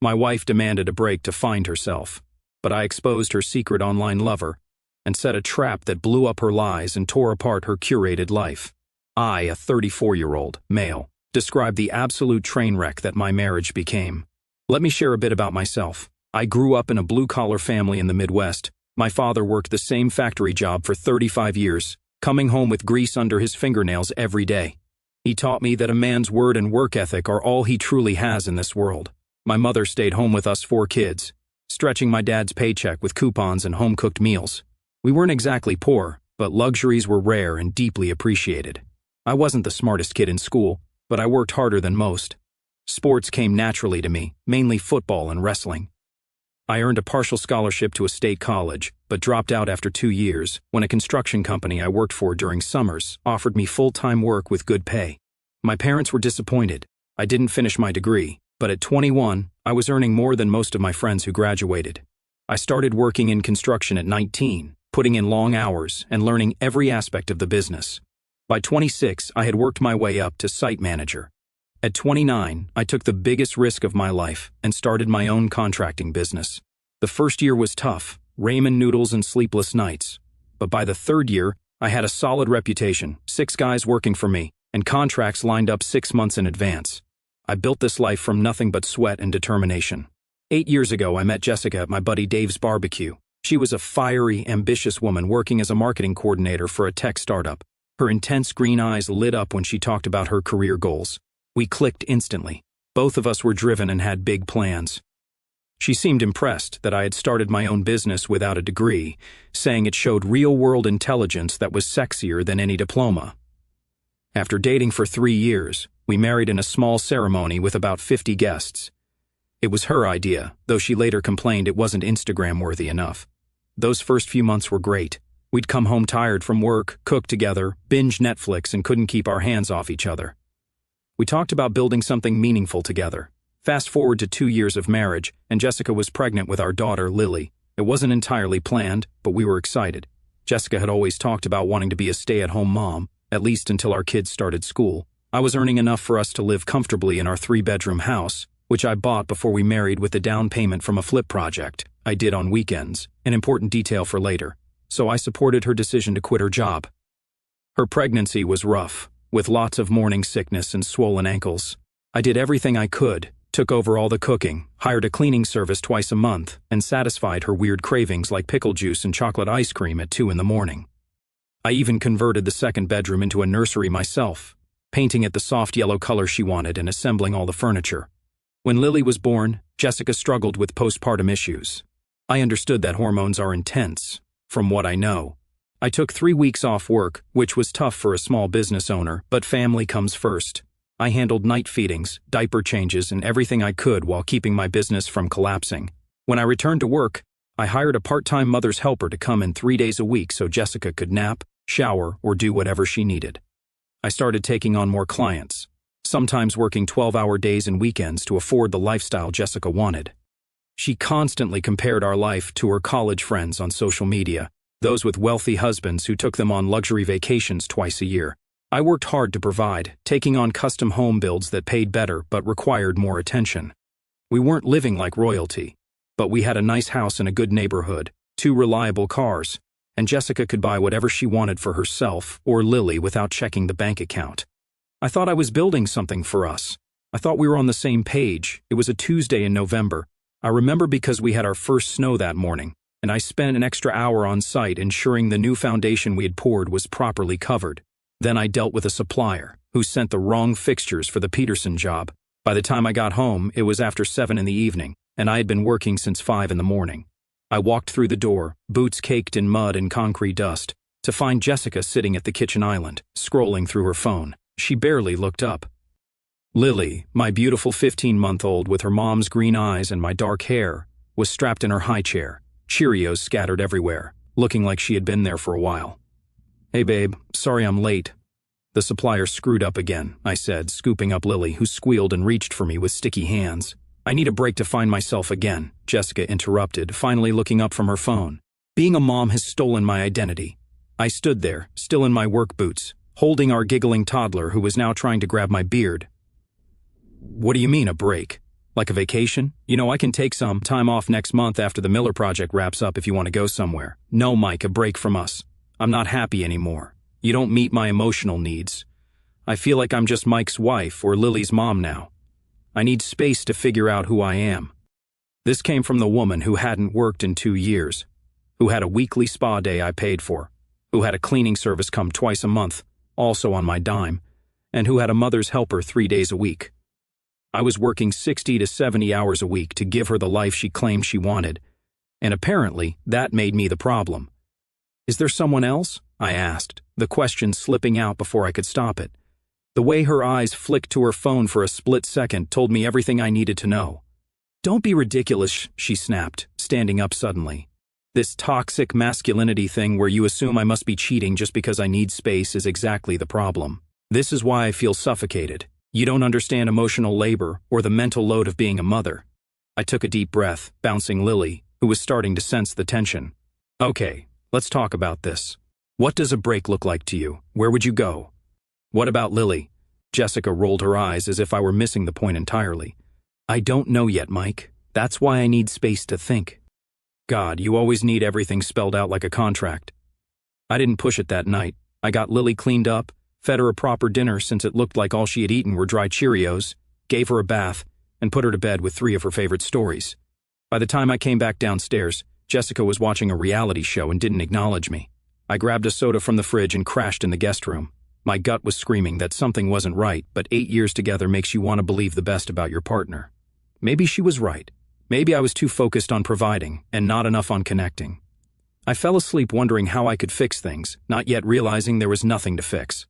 My wife demanded a break to find herself, but I exposed her secret online lover and set a trap that blew up her lies and tore apart her curated life. I, a 34-year-old male, described the absolute train wreck that my marriage became. Let me share a bit about myself. I grew up in a blue-collar family in the Midwest. My father worked the same factory job for 35 years, coming home with grease under his fingernails every day. He taught me that a man's word and work ethic are all he truly has in this world. My mother stayed home with us 4 kids, stretching my dad's paycheck with coupons and home-cooked meals. We weren't exactly poor, but luxuries were rare and deeply appreciated. I wasn't the smartest kid in school, but I worked harder than most. Sports came naturally to me, mainly football and wrestling. I earned a partial scholarship to a state college, but dropped out after 2 years when a construction company I worked for during summers offered me full-time work with good pay. My parents were disappointed. I didn't finish my degree, but at 21, I was earning more than most of my friends who graduated. I started working in construction at 19, putting in long hours and learning every aspect of the business. By 26, I had worked my way up to site manager. At 29, I took the biggest risk of my life and started my own contracting business. The first year was tough, ramen noodles and sleepless nights. But by the 3rd year, I had a solid reputation, 6 guys working for me, and contracts lined up 6 months in advance. I built this life from nothing but sweat and determination. 8 years ago, I met Jessica at my buddy Dave's barbecue. She was a fiery, ambitious woman working as a marketing coordinator for a tech startup. Her intense green eyes lit up when she talked about her career goals. We clicked instantly. Both of us were driven and had big plans. She seemed impressed that I had started my own business without a degree, saying it showed real-world intelligence that was sexier than any diploma. After dating for 3 years, we married in a small ceremony with about 50 guests. It was her idea, though she later complained it wasn't Instagram-worthy enough. Those first few months were great. We'd come home tired from work, cook together, binge Netflix, and couldn't keep our hands off each other. We talked about building something meaningful together. Fast forward to 2 years of marriage, and Jessica was pregnant with our daughter, Lily. It wasn't entirely planned, but we were excited. Jessica had always talked about wanting to be a stay-at-home mom, at least until our kids started school. I was earning enough for us to live comfortably in our 3-bedroom house, which I bought before we married with the down payment from a flip project I did on weekends, an important detail for later. So I supported her decision to quit her job. Her pregnancy was rough, with lots of morning sickness and swollen ankles. I did everything I could, took over all the cooking, hired a cleaning service twice a month, and satisfied her weird cravings like pickle juice and chocolate ice cream at 2 in the morning. I even converted the 2nd bedroom into a nursery myself, painting it the soft yellow color she wanted and assembling all the furniture. When Lily was born, Jessica struggled with postpartum issues. I understood that hormones are intense, from what I know. I took 3 weeks off work, which was tough for a small business owner, but family comes first. I handled night feedings, diaper changes, and everything I could while keeping my business from collapsing. When I returned to work, I hired a part-time mother's helper to come in 3 days a week so Jessica could nap, shower, or do whatever she needed. I started taking on more clients, sometimes working 12-hour days and weekends to afford the lifestyle Jessica wanted. She constantly compared our life to her college friends on social media, those with wealthy husbands who took them on luxury vacations twice a year. I worked hard to provide, taking on custom home builds that paid better but required more attention. We weren't living like royalty, but we had a nice house in a good neighborhood, 2 reliable cars, and Jessica could buy whatever she wanted for herself or Lily without checking the bank account. I thought I was building something for us. I thought we were on the same page. It was a Tuesday in November. I remember because we had our first snow that morning, and I spent an extra hour on site ensuring the new foundation we had poured was properly covered. Then I dealt with a supplier who sent the wrong fixtures for the Peterson job. By the time I got home, it was after 7 in the evening, and I had been working since 5 in the morning. I walked through the door, boots caked in mud and concrete dust, to find Jessica sitting at the kitchen island, scrolling through her phone. She barely looked up. Lily, my beautiful 15-month-old with her mom's green eyes and my dark hair, was strapped in her high chair, Cheerios scattered everywhere, looking like she had been there for a while. "Hey babe, sorry I'm late." "The supplier screwed up again," I said, scooping up Lily, who squealed and reached for me with sticky hands. "I need a break to find myself again," Jessica interrupted, finally looking up from her phone. "Being a mom has stolen my identity." I stood there, still in my work boots, holding our giggling toddler who was now trying to grab my beard. "What do you mean, a break?" Like a vacation? You know, I can take some time off next month after the Miller project wraps up if you want to go somewhere. No, Mike, a break from us. I'm not happy anymore. You don't meet my emotional needs. I feel like I'm just Mike's wife or Lily's mom now. I need space to figure out who I am. This came from the woman who hadn't worked in 2 years, who had a weekly spa day I paid for, who had a cleaning service come twice a month, also on my dime, and who had a mother's helper 3 days a week. I was working 60 to 70 hours a week to give her the life she claimed she wanted, and apparently that made me the problem. Is there someone else? I asked, the question slipping out before I could stop it. The way her eyes flicked to her phone for a split second told me everything I needed to know. Don't be ridiculous, she snapped, standing up suddenly. This toxic masculinity thing where you assume I must be cheating just because I need space is exactly the problem. This is why I feel suffocated. You don't understand emotional labor or the mental load of being a mother. I took a deep breath, bouncing Lily, who was starting to sense the tension. Okay, let's talk about this. What does a break look like to you? Where would you go? What about Lily? Jessica rolled her eyes as if I were missing the point entirely. I don't know yet, Mike. That's why I need space to think. God, you always need everything spelled out like a contract. I didn't push it that night. I got Lily cleaned up, fed her a proper dinner since it looked like all she had eaten were dry Cheerios, gave her a bath, and put her to bed with 3 of her favorite stories. By the time I came back downstairs, Jessica was watching a reality show and didn't acknowledge me. I grabbed a soda from the fridge and crashed in the guest room. My gut was screaming that something wasn't right, but 8 years together makes you want to believe the best about your partner. Maybe she was right. Maybe I was too focused on providing and not enough on connecting. I fell asleep wondering how I could fix things, not yet realizing there was nothing to fix.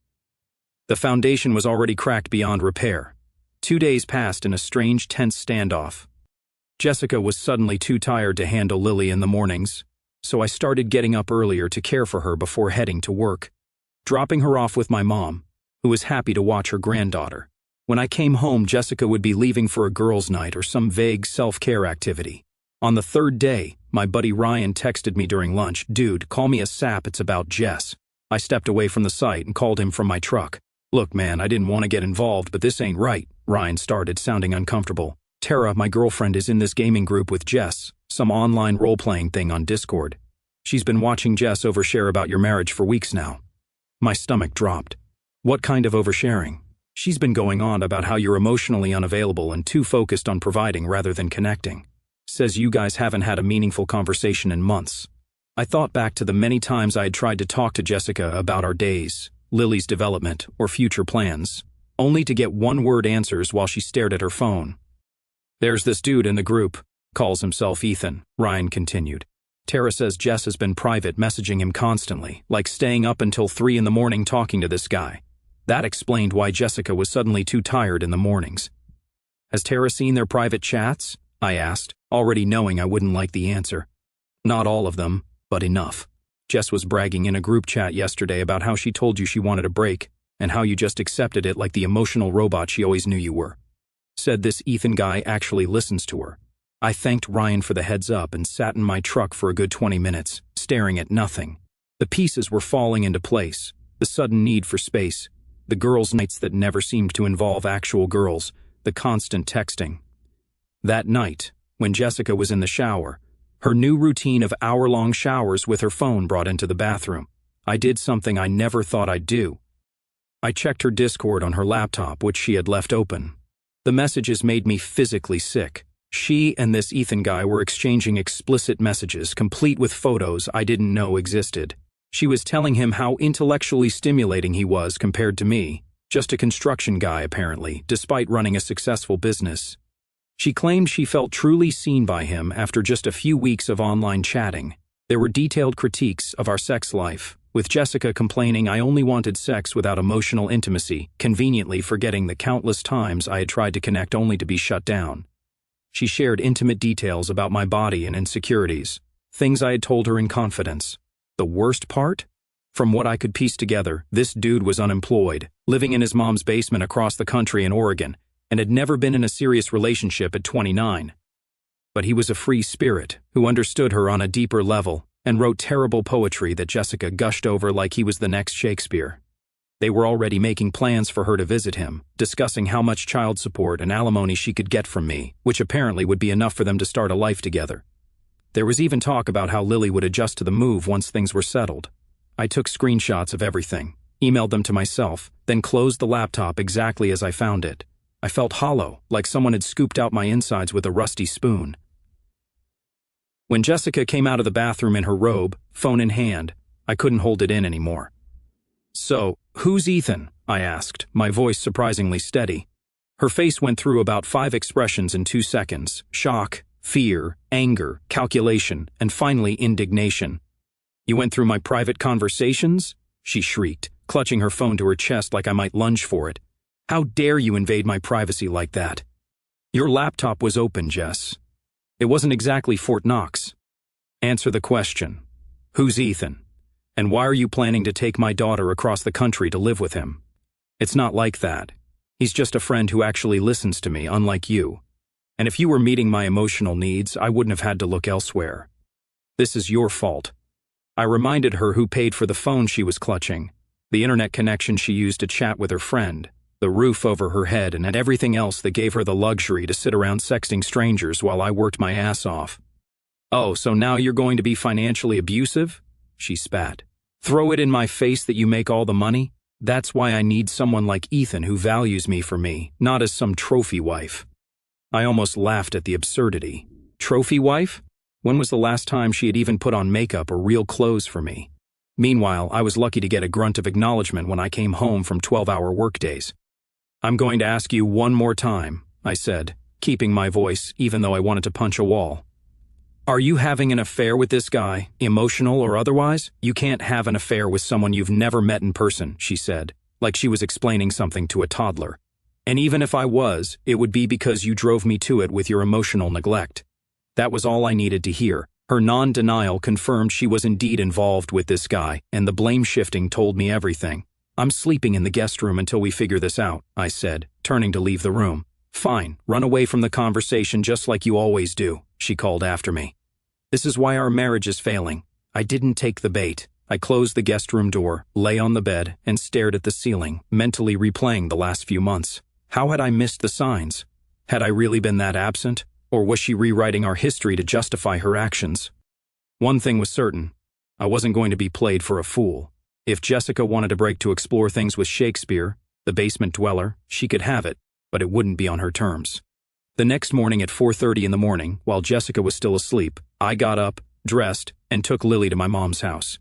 The foundation was already cracked beyond repair. 2 days passed in a strange, tense standoff. Jessica was suddenly too tired to handle Lily in the mornings, so I started getting up earlier to care for her before heading to work, dropping her off with my mom, who was happy to watch her granddaughter. When I came home, Jessica would be leaving for a girls' night or some vague self-care activity. On the 3rd day, my buddy Ryan texted me during lunch, "Dude, call me a sap, it's about Jess." I stepped away from the site and called him from my truck. "Look, man, I didn't want to get involved, but this ain't right," Ryan started, sounding uncomfortable. "Tara, my girlfriend, is in this gaming group with Jess, some online role-playing thing on Discord. She's been watching Jess overshare about your marriage for weeks now." My stomach dropped. "What kind of oversharing?" "She's been going on about how you're emotionally unavailable and too focused on providing rather than connecting. Says you guys haven't had a meaningful conversation in months." I thought back to the many times I had tried to talk to Jessica about our days, Lily's development, or future plans, only to get one-word answers while she stared at her phone. "There's this dude in the group, calls himself Ethan," Ryan continued. "Tara says Jess has been private messaging him constantly, like staying up until 3 in the morning talking to this guy. That explained why Jessica was suddenly too tired in the mornings." "Has Tara seen their private chats?" I asked, already knowing I wouldn't like the answer. "Not all of them, but enough. Jess was bragging in a group chat yesterday about how she told you she wanted a break, and how you just accepted it like the emotional robot she always knew you were. Said this Ethan guy actually listens to her." I thanked Ryan for the heads up and sat in my truck for a good 20 minutes, staring at nothing. The pieces were falling into place, the sudden need for space, the girls' nights that never seemed to involve actual girls, the constant texting. That night, when Jessica was in the shower, her new routine of hour-long showers with her phone brought into the bathroom, I did something I never thought I'd do. I checked her Discord on her laptop, which she had left open. The messages made me physically sick. She and this Ethan guy were exchanging explicit messages, complete with photos I didn't know existed. She was telling him how intellectually stimulating he was compared to me, just a construction guy apparently, despite running a successful business. She claimed she felt truly seen by him after just a few weeks of online chatting. There were detailed critiques of our sex life, with Jessica complaining I only wanted sex without emotional intimacy, conveniently forgetting the countless times I had tried to connect only to be shut down. She shared intimate details about my body and insecurities, things I had told her in confidence. The worst part? From what I could piece together, this dude was unemployed, living in his mom's basement across the country in Oregon, and had never been in a serious relationship at 29. But he was a free spirit who understood her on a deeper level and wrote terrible poetry that Jessica gushed over like he was the next Shakespeare. They were already making plans for her to visit him, discussing how much child support and alimony she could get from me, which apparently would be enough for them to start a life together. There was even talk about how Lily would adjust to the move once things were settled. I took screenshots of everything, emailed them to myself, then closed the laptop exactly as I found it. I felt hollow, like someone had scooped out my insides with a rusty spoon. When Jessica came out of the bathroom in her robe, phone in hand, I couldn't hold it in anymore. "So, who's Ethan?" I asked, my voice surprisingly steady. Her face went through about 5 expressions in 2 seconds: shock, fear, anger, calculation, and finally indignation. "You went through my private conversations?" she shrieked, clutching her phone to her chest like I might lunge for it. "How dare you invade my privacy like that?" "Your laptop was open, Jess. It wasn't exactly Fort Knox." "Answer the question. Who's Ethan? And why are you planning to take my daughter across the country to live with him? It's not like that. He's just a friend who actually listens to me, unlike you. And if you were meeting my emotional needs, I wouldn't have had to look elsewhere. This is your fault." I reminded her who paid for the phone she was clutching, the internet connection she used to chat with her friend, the roof over her head, and everything else that gave her the luxury to sit around sexting strangers while I worked my ass off. "Oh, so now you're going to be financially abusive?" she spat. "Throw it in my face that you make all the money? That's why I need someone like Ethan who values me for me, not as some trophy wife." I almost laughed at the absurdity. Trophy wife? When was the last time she had even put on makeup or real clothes for me? Meanwhile, I was lucky to get a grunt of acknowledgement when I came home from 12-hour workdays. "I'm going to ask you one more time," I said, keeping my voice even though I wanted to punch a wall. "Are you having an affair with this guy, emotional or otherwise? You can't have an affair with someone you've never met in person," she said, like she was explaining something to a toddler. "And even if I was, it would be because you drove me to it with your emotional neglect." That was all I needed to hear. Her non-denial confirmed she was indeed involved with this guy, and the blame-shifting told me everything. "I'm sleeping in the guest room until we figure this out," I said, turning to leave the room. "Fine, run away from the conversation just like you always do," she called after me. "This is why our marriage is failing." I didn't take the bait. I closed the guest room door, lay on the bed, and stared at the ceiling, mentally replaying the last few months. How had I missed the signs? Had I really been that absent? Or was she rewriting our history to justify her actions? One thing was certain. I wasn't going to be played for a fool. If Jessica wanted a break to explore things with Shakespeare, the basement dweller, she could have it, but it wouldn't be on her terms. The next morning at 4:30 in the morning, while Jessica was still asleep, I got up, dressed, and took Lily to my mom's house.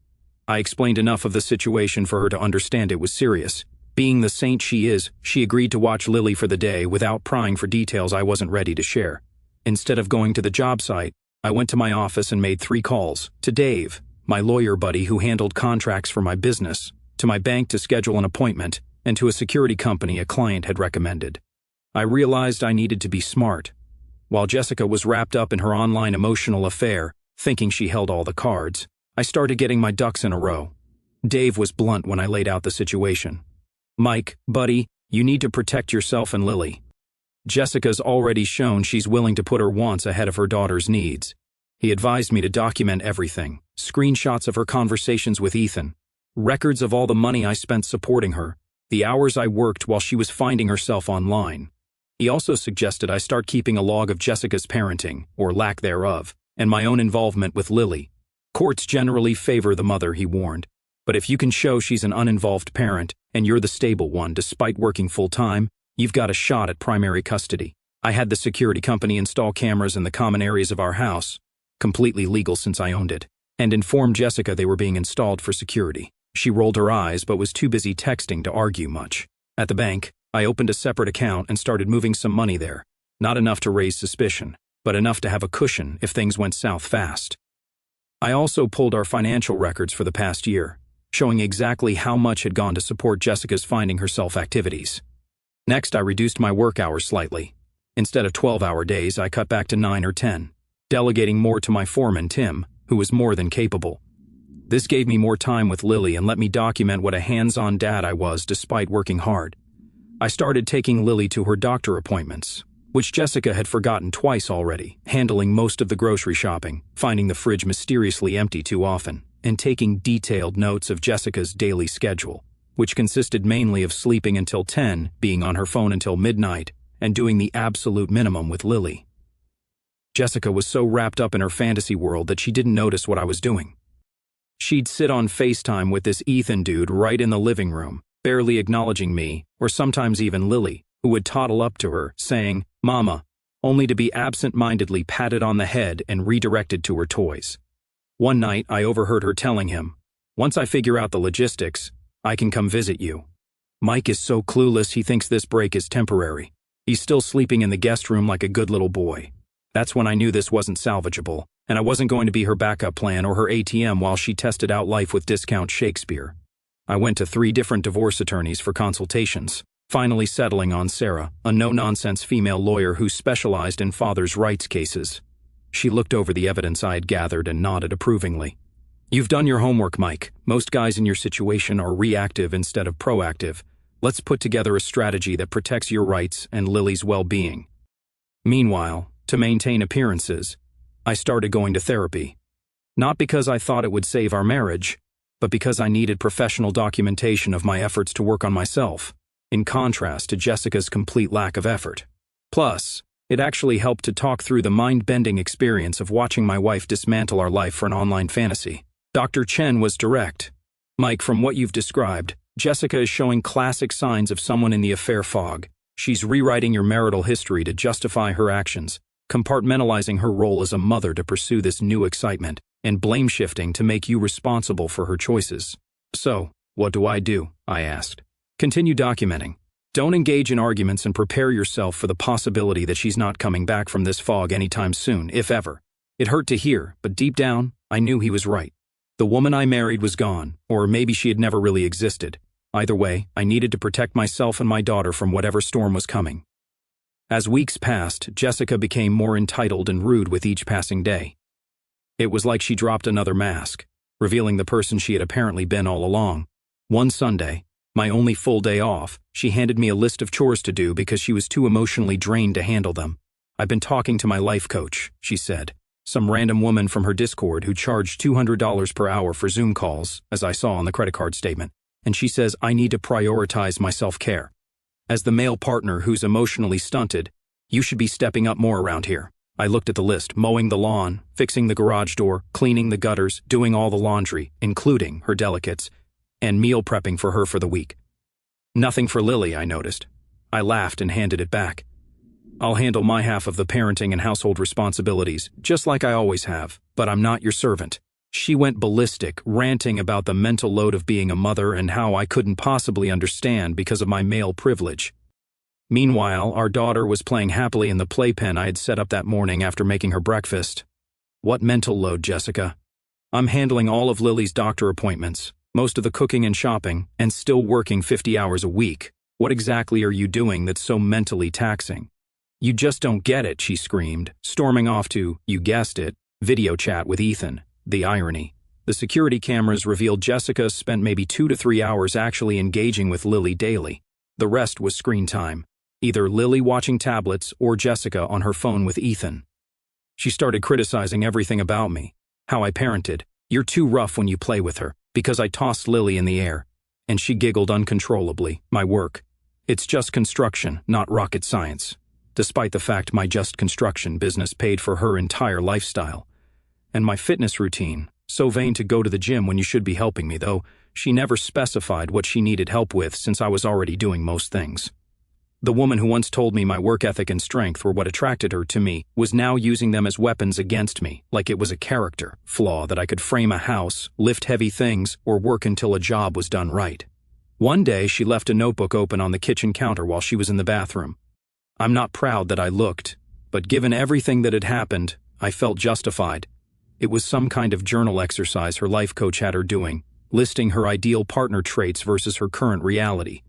I explained enough of the situation for her to understand it was serious. Being the saint she is, she agreed to watch Lily for the day without prying for details I wasn't ready to share. Instead of going to the job site, I went to my office and made 3 calls: to Dave, my lawyer buddy who handled contracts for my business, to my bank to schedule an appointment, and to a security company a client had recommended. I realized I needed to be smart. While Jessica was wrapped up in her online emotional affair, thinking she held all the cards, I started getting my ducks in a row. Dave was blunt when I laid out the situation. "Mike, buddy, you need to protect yourself and Lily. Jessica's already shown she's willing to put her wants ahead of her daughter's needs." He advised me to document everything: screenshots of her conversations with Ethan, records of all the money I spent supporting her, the hours I worked while she was finding herself online. He also suggested I start keeping a log of Jessica's parenting, or lack thereof, and my own involvement with Lily. Courts generally favor the mother, he warned, but if you can show she's an uninvolved parent and you're the stable one despite working full-time, you've got a shot at primary custody. I had the security company install cameras in the common areas of our house, completely legal since I owned it, and informed Jessica they were being installed for security. She rolled her eyes but was too busy texting to argue much. At the bank, I opened a separate account and started moving some money there. Not enough to raise suspicion, but enough to have a cushion if things went south fast. I also pulled our financial records for the past year, showing exactly how much had gone to support Jessica's finding herself activities. Next, I reduced my work hours slightly. Instead of 12-hour days, I cut back to 9 or 10, delegating more to my foreman, Tim, who was more than capable. This gave me more time with Lily and let me document what a hands-on dad I was despite working hard. I started taking Lily to her doctor appointments, which Jessica had forgotten twice already, handling most of the grocery shopping, finding the fridge mysteriously empty too often, and taking detailed notes of Jessica's daily schedule. which consisted mainly of sleeping until 10, being on her phone until midnight, and doing the absolute minimum with Lily. Jessica was so wrapped up in her fantasy world that she didn't notice what I was doing. She'd sit on FaceTime with this Ethan dude right in the living room, barely acknowledging me, or sometimes even Lily, who would toddle up to her, saying, "Mama," only to be absent-mindedly patted on the head and redirected to her toys. One night, I overheard her telling him, "Once I figure out the logistics, I can come visit you." Mike is so clueless he thinks this break is temporary. He's still sleeping in the guest room like a good little boy. That's when I knew this wasn't salvageable, and I wasn't going to be her backup plan or her ATM while she tested out life with Discount Shakespeare. I went to 3 different divorce attorneys for consultations, finally settling on Sarah, a no-nonsense female lawyer who specialized in fathers' rights cases. She looked over the evidence I had gathered and nodded approvingly. "You've done your homework, Mike. Most guys in your situation are reactive instead of proactive. Let's put together a strategy that protects your rights and Lily's well-being." Meanwhile, to maintain appearances, I started going to therapy. Not because I thought it would save our marriage, but because I needed professional documentation of my efforts to work on myself, in contrast to Jessica's complete lack of effort. Plus, it actually helped to talk through the mind-bending experience of watching my wife dismantle our life for an online fantasy. Dr. Chen was direct. "Mike, from what you've described, Jessica is showing classic signs of someone in the affair fog. She's rewriting your marital history to justify her actions, compartmentalizing her role as a mother to pursue this new excitement, and blame-shifting to make you responsible for her choices." "So, what do?" I asked. "Continue documenting. Don't engage in arguments and prepare yourself for the possibility that she's not coming back from this fog anytime soon, if ever." It hurt to hear, but deep down, I knew he was right. The woman I married was gone, or maybe she had never really existed. Either way, I needed to protect myself and my daughter from whatever storm was coming. As weeks passed, Jessica became more entitled and rude with each passing day. It was like she dropped another mask, revealing the person she had apparently been all along. One Sunday, my only full day off, she handed me a list of chores to do because she was too emotionally drained to handle them. "I've been talking to my life coach," she said. Some random woman from her Discord who charged $200 per hour for Zoom calls, as I saw on the credit card statement, and she says I need to prioritize my self-care. As the male partner who's emotionally stunted, you should be stepping up more around here. I looked at the list: mowing the lawn, fixing the garage door, cleaning the gutters, doing all the laundry, including her delicates, and meal prepping for her for the week. Nothing for Lily, I noticed. I laughed and handed it back. "I'll handle my half of the parenting and household responsibilities, just like I always have, but I'm not your servant." She went ballistic, ranting about the mental load of being a mother and how I couldn't possibly understand because of my male privilege. Meanwhile, our daughter was playing happily in the playpen I had set up that morning after making her breakfast. "What mental load, Jessica?" "I'm handling all of Lily's doctor appointments, most of the cooking and shopping, and still working 50 hours a week. What exactly are you doing that's so mentally taxing?" "You just don't get it," she screamed, storming off to, you guessed it, video chat with Ethan. The irony. The security cameras revealed Jessica spent maybe 2 to 3 hours actually engaging with Lily daily. The rest was screen time, either Lily watching tablets or Jessica on her phone with Ethan. She started criticizing everything about me. How I parented. "You're too rough when you play with her," because I tossed Lily in the air. And she giggled uncontrollably. "My work. It's just construction, not rocket science." Despite the fact my just construction business paid for her entire lifestyle. And my fitness routine, so vain to go to the gym when you should be helping me, though she never specified what she needed help with since I was already doing most things. The woman who once told me my work ethic and strength were what attracted her to me was now using them as weapons against me, like it was a character flaw that I could frame a house, lift heavy things, or work until a job was done right. One day she left a notebook open on the kitchen counter while she was in the bathroom. I'm not proud that I looked, but given everything that had happened, I felt justified. It was some kind of journal exercise her life coach had her doing, listing her ideal partner traits versus her current reality.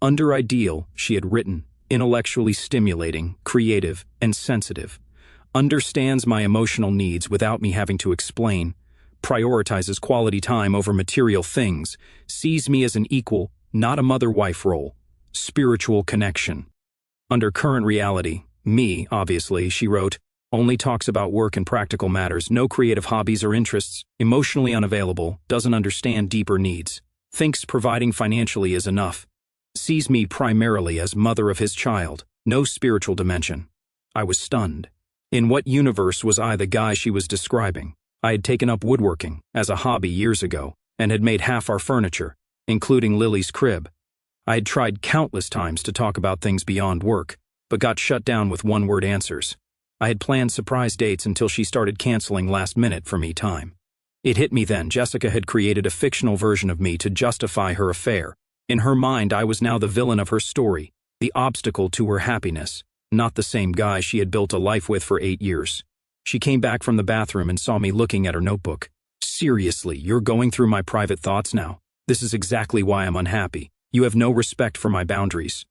Under ideal, she had written, intellectually stimulating, creative, and sensitive. Understands my emotional needs without me having to explain. Prioritizes quality time over material things. Sees me as an equal, not a mother-wife role. Spiritual connection. Under current reality, me, obviously, she wrote, only talks about work and practical matters, no creative hobbies or interests, emotionally unavailable, doesn't understand deeper needs. thinks providing financially is enough, sees me primarily as mother of his child, no spiritual dimension. I was stunned. In what universe was I the guy she was describing? I had taken up woodworking as a hobby years ago and had made half our furniture, including Lily's crib. I had tried countless times to talk about things beyond work, but got shut down with one-word answers. I had planned surprise dates until she started canceling last minute for me time. It hit me then. Jessica had created a fictional version of me to justify her affair. In her mind, I was now the villain of her story, the obstacle to her happiness, not the same guy she had built a life with for 8 years. She came back from the bathroom and saw me looking at her notebook. Seriously, you're going through my private thoughts now? This is exactly why I'm unhappy. You have no respect for my boundaries.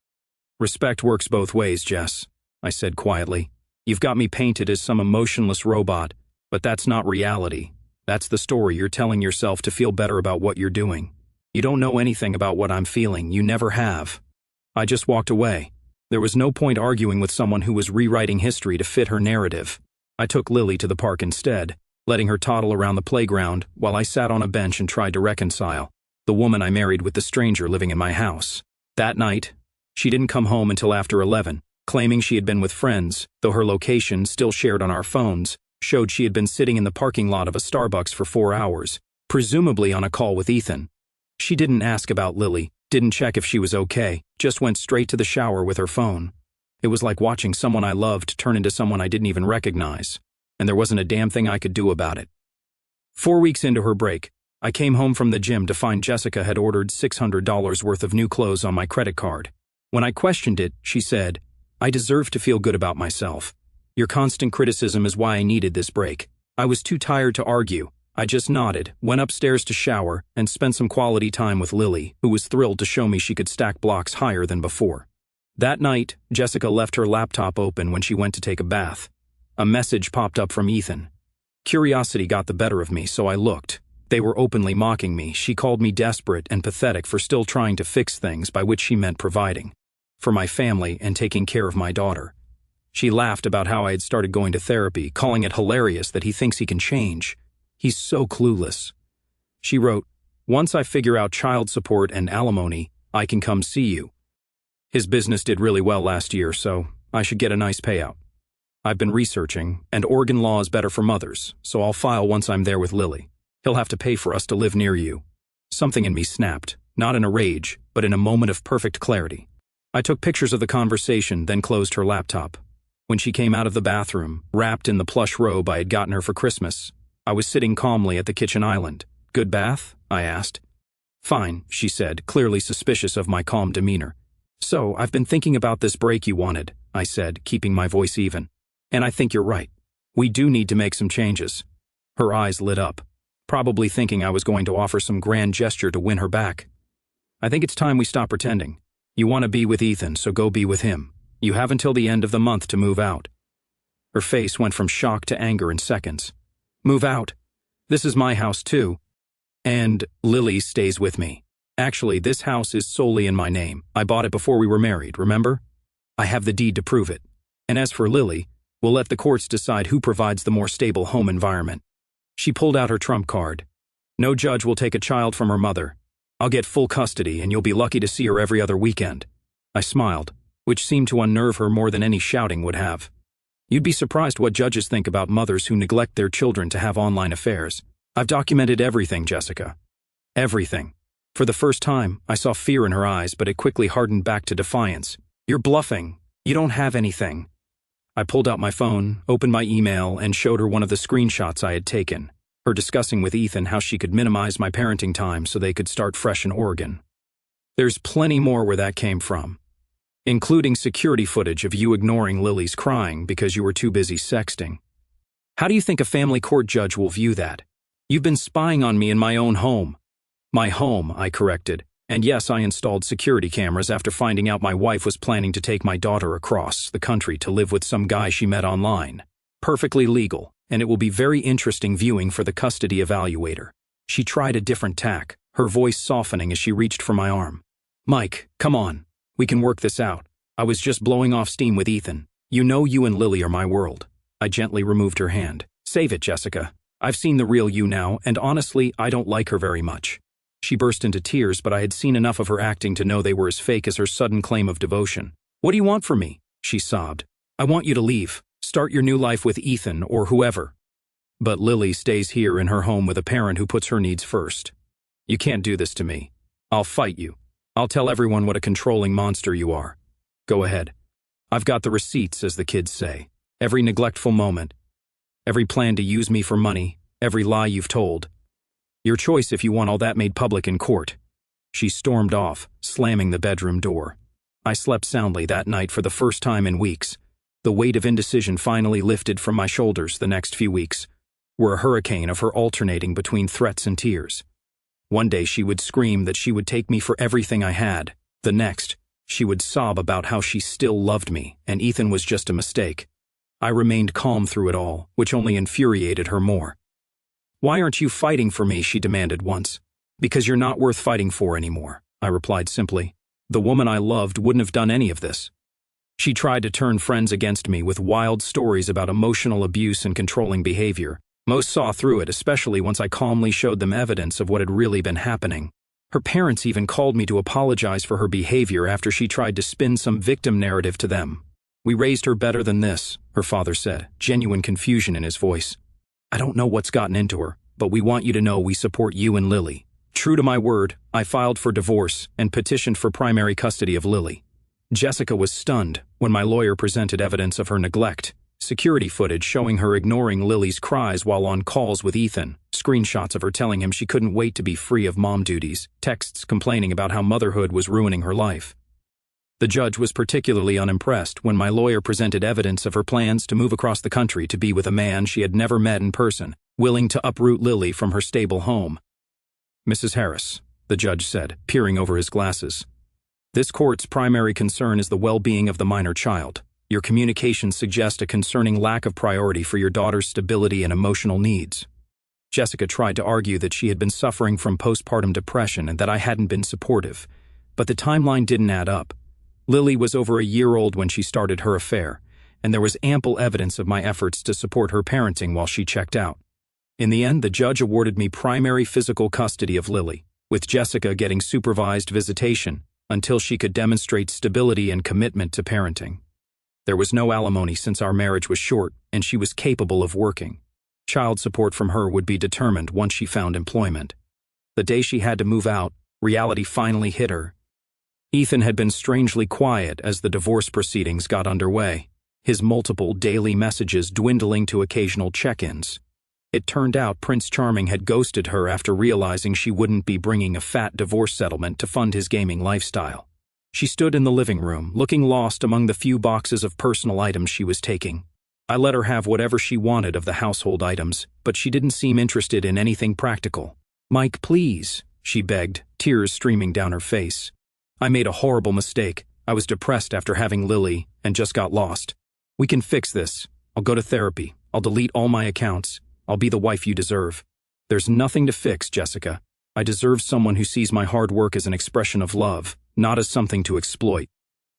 Respect works both ways, Jess, I said quietly. You've got me painted as some emotionless robot, but that's not reality. That's the story you're telling yourself to feel better about what you're doing. You don't know anything about what I'm feeling. You never have. I just walked away. There was no point arguing with someone who was rewriting history to fit her narrative. I took Lily to the park instead, letting her toddle around the playground while I sat on a bench and tried to reconcile the woman I married with the stranger living in my house. That night, she didn't come home until after 11, claiming she had been with friends, though her location, still shared on our phones, showed she had been sitting in the parking lot of a Starbucks for 4 hours, presumably on a call with Ethan. She didn't ask about Lily, didn't check if she was okay, just went straight to the shower with her phone. It was like watching someone I loved turn into someone I didn't even recognize, and there wasn't a damn thing I could do about it. 4 weeks into her break, I came home from the gym to find Jessica had ordered $600 worth of new clothes on my credit card. When I questioned it, she said, "I deserve to feel good about myself. Your constant criticism is why I needed this break." I was too tired to argue. I just nodded, went upstairs to shower, and spent some quality time with Lily, who was thrilled to show me she could stack blocks higher than before. That night, Jessica left her laptop open when she went to take a bath. A message popped up from Ethan. Curiosity got the better of me, so I looked. They were openly mocking me. She called me desperate and pathetic for still trying to fix things, by which she meant providing for my family and taking care of my daughter. She laughed about how I had started going to therapy, calling it hilarious that he thinks he can change. He's so clueless. She wrote, "Once I figure out child support and alimony, I can come see you. His business did really well last year, so I should get a nice payout. I've been researching, and Oregon law is better for mothers, so I'll file once I'm there with Lily. He'll have to pay for us to live near you." Something in me snapped, not in a rage, but in a moment of perfect clarity. I took pictures of the conversation, then closed her laptop. When she came out of the bathroom, wrapped in the plush robe I had gotten her for Christmas, I was sitting calmly at the kitchen island. "Good bath?" I asked. "Fine," she said, clearly suspicious of my calm demeanor. "So, I've been thinking about this break you wanted," I said, keeping my voice even. "And I think you're right. We do need to make some changes." Her eyes lit up, probably thinking I was going to offer some grand gesture to win her back. "I think it's time we stop pretending. You want to be with Ethan, so go be with him. You have until the end of the month to move out." Her face went from shock to anger in seconds. "Move out? This is my house too. And Lily stays with me. Actually, this house is solely in my name. I bought it before we were married, remember? I have the deed to prove it. And as for Lily, we'll let the courts decide who provides the more stable home environment." She pulled out her trump card. "No judge will take a child from her mother. I'll get full custody, and you'll be lucky to see her every other weekend." I smiled, which seemed to unnerve her more than any shouting would have. "You'd be surprised what judges think about mothers who neglect their children to have online affairs. I've documented everything, Jessica. Everything." For the first time, I saw fear in her eyes, but it quickly hardened back to defiance. "You're bluffing. You don't have anything." I pulled out my phone, opened my email, and showed her one of the screenshots I had taken, her discussing with Ethan how she could minimize my parenting time so they could start fresh in Oregon. There's plenty more where that came from, including security footage of you ignoring Lily's crying because you were too busy sexting. How do you think a family court judge will view that? You've been spying on me in my own home. My home, I corrected. And yes, I installed security cameras after finding out my wife was planning to take my daughter across the country to live with some guy she met online. Perfectly legal, and it will be very interesting viewing for the custody evaluator. She tried a different tack, her voice softening as she reached for my arm. "Mike, come on. We can work this out. I was just blowing off steam with Ethan. You know you and Lily are my world." I gently removed her hand. "Save it, Jessica. I've seen the real you now, and honestly, I don't like her very much." She burst into tears, but I had seen enough of her acting to know they were as fake as her sudden claim of devotion. "What do you want from me?" she sobbed. "I want you to leave. Start your new life with Ethan or whoever. But Lily stays here in her home with a parent who puts her needs first. You can't do this to me. I'll fight you. I'll tell everyone what a controlling monster you are. Go ahead. I've got the receipts, as the kids say. Every neglectful moment. Every plan to use me for money. Every lie you've told. Your choice if you want all that made public in court." She stormed off, slamming the bedroom door. I slept soundly that night for the first time in weeks. The weight of indecision finally lifted from my shoulders. The next few weeks were a hurricane of her alternating between threats and tears. One day she would scream that she would take me for everything I had. The next, she would sob about how she still loved me and Ethan was just a mistake. I remained calm through it all, which only infuriated her more. "Why aren't you fighting for me?" she demanded once. "Because you're not worth fighting for anymore," I replied simply. "The woman I loved wouldn't have done any of this." She tried to turn friends against me with wild stories about emotional abuse and controlling behavior. Most saw through it, especially once I calmly showed them evidence of what had really been happening. Her parents even called me to apologize for her behavior after she tried to spin some victim narrative to them. "We raised her better than this," her father said, genuine confusion in his voice. "I don't know what's gotten into her, but we want you to know we support you and Lily." True to my word, I filed for divorce and petitioned for primary custody of Lily. Jessica was stunned when my lawyer presented evidence of her neglect. Security footage showing her ignoring Lily's cries while on calls with Ethan, screenshots of her telling him she couldn't wait to be free of mom duties, texts complaining about how motherhood was ruining her life. The judge was particularly unimpressed when my lawyer presented evidence of her plans to move across the country to be with a man she had never met in person, willing to uproot Lily from her stable home. "Mrs. Harris," the judge said, peering over his glasses, "this court's primary concern is the well-being of the minor child. Your communications suggest a concerning lack of priority for your daughter's stability and emotional needs." Jessica tried to argue that she had been suffering from postpartum depression and that I hadn't been supportive, but the timeline didn't add up. Lily was over a year old when she started her affair, and there was ample evidence of my efforts to support her parenting while she checked out. In the end, the judge awarded me primary physical custody of Lily, with Jessica getting supervised visitation until she could demonstrate stability and commitment to parenting. There was no alimony since our marriage was short, and she was capable of working. Child support from her would be determined once she found employment. The day she had to move out, reality finally hit her. Ethan had been strangely quiet as the divorce proceedings got underway, his multiple daily messages dwindling to occasional check-ins. It turned out Prince Charming had ghosted her after realizing she wouldn't be bringing a fat divorce settlement to fund his gaming lifestyle. She stood in the living room, looking lost among the few boxes of personal items she was taking. I let her have whatever she wanted of the household items, but she didn't seem interested in anything practical. "Mike, please," she begged, tears streaming down her face. "I made a horrible mistake. I was depressed after having Lily and just got lost. We can fix this. I'll go to therapy. I'll delete all my accounts. I'll be the wife you deserve." "There's nothing to fix, Jessica. I deserve someone who sees my hard work as an expression of love, not as something to exploit.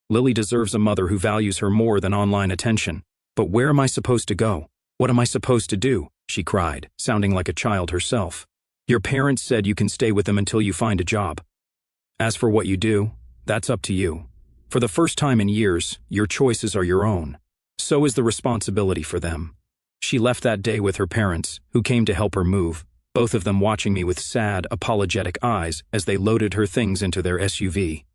Lily deserves a mother who values her more than online attention. But where am I supposed to go? What am I supposed to do?" she cried, sounding like a child herself. "Your parents said you can stay with them until you find a job. As for what you do, that's up to you. For the first time in years, your choices are your own. So is the responsibility for them." She left that day with her parents, who came to help her move, both of them watching me with sad, apologetic eyes as they loaded her things into their SUV.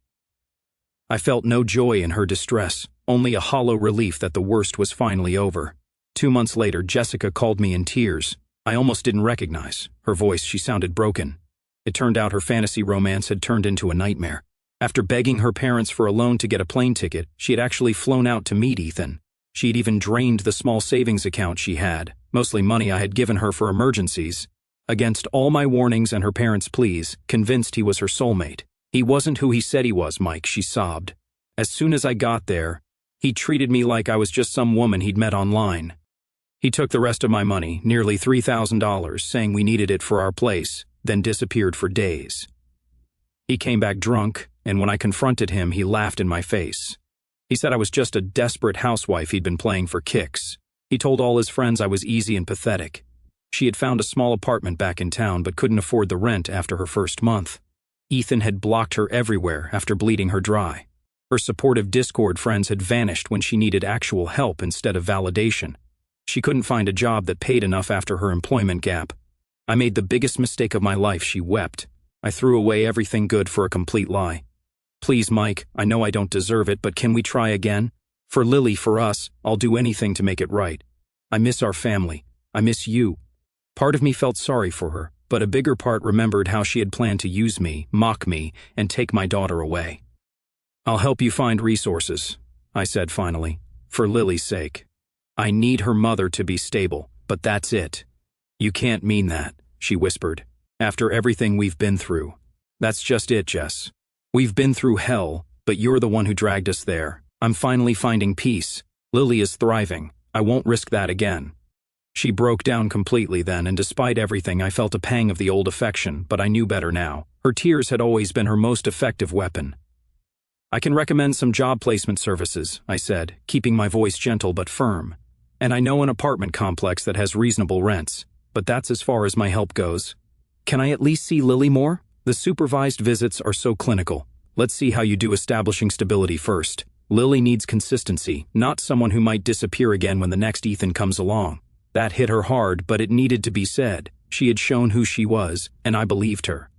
I felt no joy in her distress, only a hollow relief that the worst was finally over. 2 months later, Jessica called me in tears. I almost didn't recognize her voice. She sounded broken. It turned out her fantasy romance had turned into a nightmare. After begging her parents for a loan to get a plane ticket, she had actually flown out to meet Ethan. She had even drained the small savings account she had, mostly money I had given her for emergencies. Against all my warnings and her parents' pleas, convinced he was her soulmate. "He wasn't who he said he was, Mike," she sobbed. "As soon as I got there, he treated me like I was just some woman he'd met online. He took the rest of my money, nearly $3,000, saying we needed it for our place, then disappeared for days. He came back drunk, and when I confronted him, he laughed in my face. He said I was just a desperate housewife he'd been playing for kicks. He told all his friends I was easy and pathetic. She had found a small apartment back in town but couldn't afford the rent after her first month. Ethan had blocked her everywhere after bleeding her dry. Her supportive Discord friends had vanished when she needed actual help instead of validation. She couldn't find a job that paid enough after her employment gap. I made the biggest mistake of my life, she wept. I threw away everything good for a complete lie. Please, Mike, I know I don't deserve it, but can we try again? For Lily, for us, I'll do anything to make it right. I miss our family. I miss you. Part of me felt sorry for her, but a bigger part remembered how she had planned to use me, mock me, and take my daughter away. I'll help you find resources, I said finally, for Lily's sake. I need her mother to be stable, but that's it. You can't mean that, she whispered. After everything we've been through. That's just it, Jess. We've been through hell, but you're the one who dragged us there. I'm finally finding peace. Lily is thriving. I won't risk that again. She broke down completely then, and despite everything, I felt a pang of the old affection, but I knew better now. Her tears had always been her most effective weapon. I can recommend some job placement services, I said, keeping my voice gentle but firm. And I know an apartment complex that has reasonable rents, but that's as far as my help goes. Can I at least see Lily more? The supervised visits are so clinical. Let's see how you do establishing stability first. Lily needs consistency, not someone who might disappear again when the next Ethan comes along. That hit her hard, but it needed to be said. She had shown who she was, and I believed her.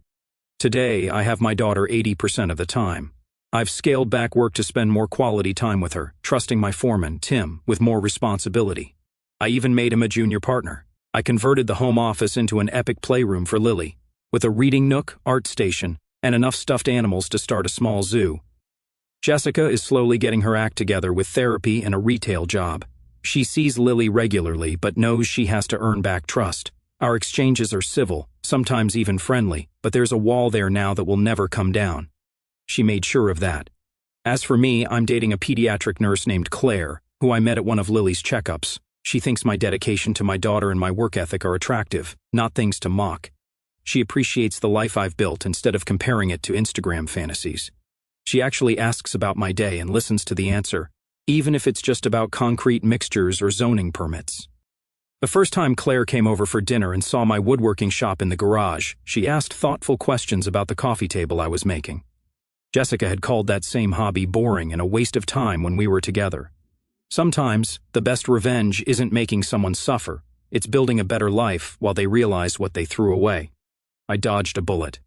Today, I have my daughter 80% of the time. I've scaled back work to spend more quality time with her, trusting my foreman, Tim, with more responsibility. I even made him a junior partner. I converted the home office into an epic playroom for Lily, with a reading nook, art station, and enough stuffed animals to start a small zoo. Jessica is slowly getting her act together with therapy and a retail job. She sees Lily regularly but knows she has to earn back trust. Our exchanges are civil, sometimes even friendly, but there's a wall there now that will never come down. She made sure of that. As for me, I'm dating a pediatric nurse named Claire, who I met at one of Lily's checkups. She thinks my dedication to my daughter and my work ethic are attractive, not things to mock. She appreciates the life I've built instead of comparing it to Instagram fantasies. She actually asks about my day and listens to the answer, even if it's just about concrete mixtures or zoning permits. The first time Claire came over for dinner and saw my woodworking shop in the garage, she asked thoughtful questions about the coffee table I was making. Jessica had called that same hobby boring and a waste of time when we were together. Sometimes, the best revenge isn't making someone suffer, it's building a better life while they realize what they threw away. I dodged a bullet.